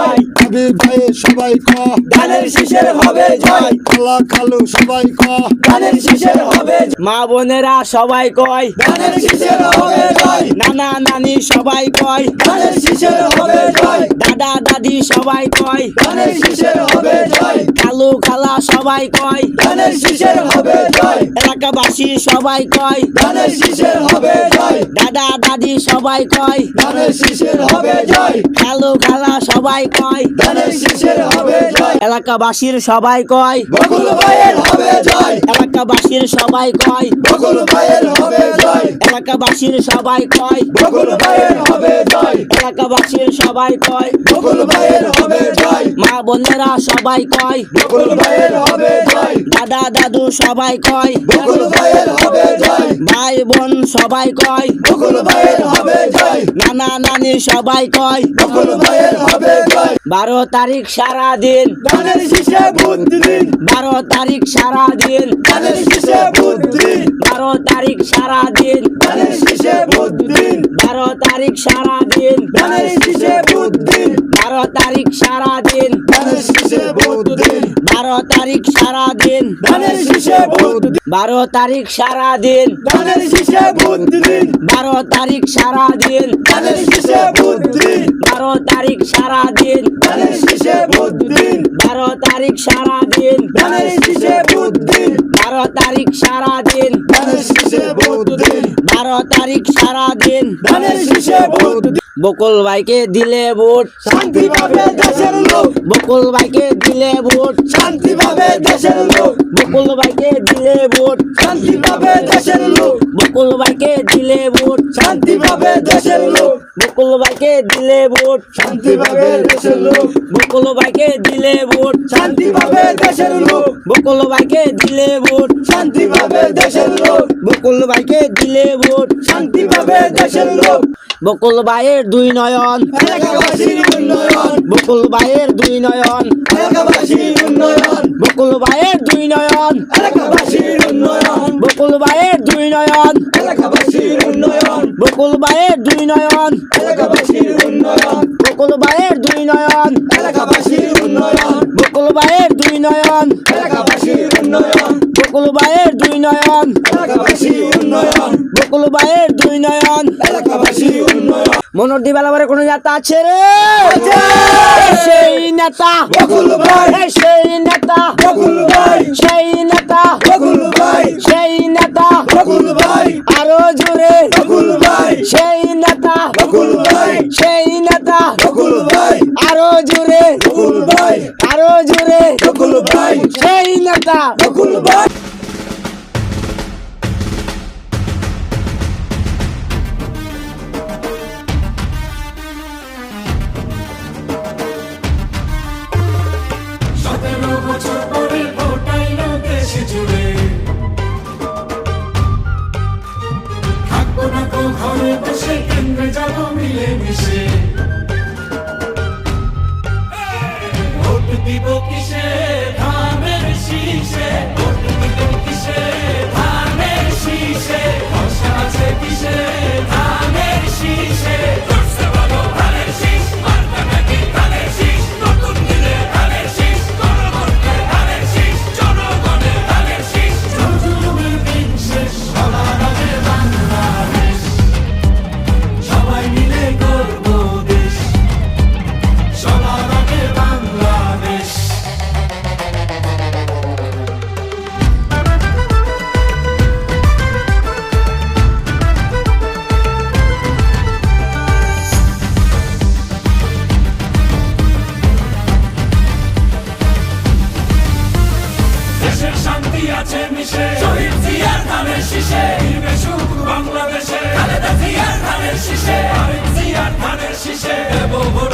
জয় আবি ভাই সবাই ক ধানের শীষের হবে জয় খালা খালু সবাই ক ধানের শীষের হবে মা বোনেরা সবাই কয় ধানের শীষের হবে জয় নানা নানি সবাই কয় ধানের শীষের হবে জয় দাদা দাদি সবাই কয় ধানের শীষের হবে জয় খালু খালা সবাই কয় ধানের শীষের হবে জয় এলাকাবাসী সবাই কয় ধানের শীষের হবে জয় দাদা দাদি সবাই কয় ধানের শীষের হবে জয় খালু খালা সবাই কয় ধানের শীষের হবে জয় এলাকাবাসীর সবাই কয় বকুল ভাইয়ের হবে জয় এলাকাবাসীর সবাই কয় বকুল ভাইয়ের হবে জয় এলাকাবাসীর সবাই কয় বকুল ভাইয়ের হবে জয় এলাকাবাসীর সবাই কয় বকুল ভাইয়ের হবে জয় মা বোনেরা সবাই কয় বকুল ভাইয়ের হবে জয় দাদা দাদু সবাই কয় বকুল ভাইয়ের হবে জয় ভাই বোন সবাই কয় বকুল ভাইয়ের হবে জয় নানা নানি সবাই কয় বকুল ভাইয়ের হবে জয় 12 তারিখ সারা দিন ধানের শীষে ভোট দিন 12 তারিখ সারা দিন ধানের শীষে ভোট দিন 12 তারিখ সারা দিন ধানের শীষে ভোট দিন 12 তারিখ সারা দিন ধানের শীষে ভোট দিন 12 তারিখ সারা দিন ধানের শীষে ভোট দিন 12 তারিখ সারা দিন ধানের শীষে ভোট দিন 12 তারিখ সারা দিন ধানের শীষে ভোট দিন 12 তারিখ সারা দিন ধানের শীষে ভোট দিন 12 তারিখ সারা দিন ধানের শীষে ভোট দিন 12 তারিখ সারা দিন ধানের শীষে ভোট দিন 12 তারিখ সারা দিন ধানের শীষে ভোট দিন 12 তারিখ সারা দিন ধানের শীষে ভোট দিন বকুল ভাইকে দিলে ভোট শান্তি পাবে দেশের লোক বকুল ভাইকে দিলে ভোট শান্তি পাবে দেশের লোক বকুল ভাইকে দিলে ভোট শান্তি পাবে দেশের লোক বকুল ভাইকে দিলে ভোট শান্তি পাবে দেশের লোক বকুল ভাইকে দিলে ভোট শান্তি পাবে দেশের লোক বকুল ভাইকে দিলে ভোট শান্তি পাবে দেশের লোক বকুল ভাইকে দিলে ভোট শান্তি পাবে দেশের লোক বকুল ভাইকে দিলে ভোট শান্তি পাবে দেশের লোক বকুল ভাইয়ের দুই নয়ন এলাকাবাসীর উন্নয়ন বকুল ভাইয়ের দুই নয়ন এলাকাবাসীর উন্নয়ন বকুল ভাইয়ের দুই নয়ন এলাকাবাসীর উন্নয়ন বকুল ভাইয়ের দুই নয়ন এলাকাবাসীর উন্নয়ন বকুল ভাইয়ের দুই নয়ন এলাকাবাসীর উন্নয়ন বকুল ভাইয়ের দুই নয়ন এলাকাবাসীর উন্নয়ন বকুল ভাইয়ের দুই নয়ন এলাকাবাসীর উন্নয়ন বকুল ভাইয়ের দুই নয়ন এলাকাবাসীর উন্নয়ন বকুল ভাইয়ের দুই নয়ন এলাকাবাসীর উন্নয়ন মনোর দিবালাবারে কোন নেতা আছে রে সেই নেতা বকুল ভাই এই সেই নেতা বকুল ভাই সেই নেতা বকুল ভাই সেই নেতা বকুল ভাই আরো জোরে বকুল ভাই সেই নেতা বকুল ভাই সেই নেতা বকুল ভাই আরো জোরে বকুল ভাই আরো জোরে বকুল ভাই সেই নেতা বকুল ভাই ঘরে বসে কেন্দ্রে যাব মিলে মিশে ভোট দিব কিসে ধানের শীষে ভোট দিব কিসে ধানের শীষে ভরসা আছে কিসে ধানের শীষে করছে ভালো ধানের শীষ মার্কা নাকি ধানের শীষ নতুন দিলে ধানের শীষ গণভোটে ধানের শীষ জনগণের ধানের শীষ জুলুমের দিন শেষ সবার আগে বাংলাদেশ সবাই মিলে করব দেশ সবার আগে বাংলাদেশ দেশের শান্তি আছে মিশে শহীদ জিয়ার ধানের শীষে দিবে সুখ বাংলাদেশে খালেদা জিয়ার ধানের শীষে আরেক জিয়ার ধানের শীষে দেব ভোট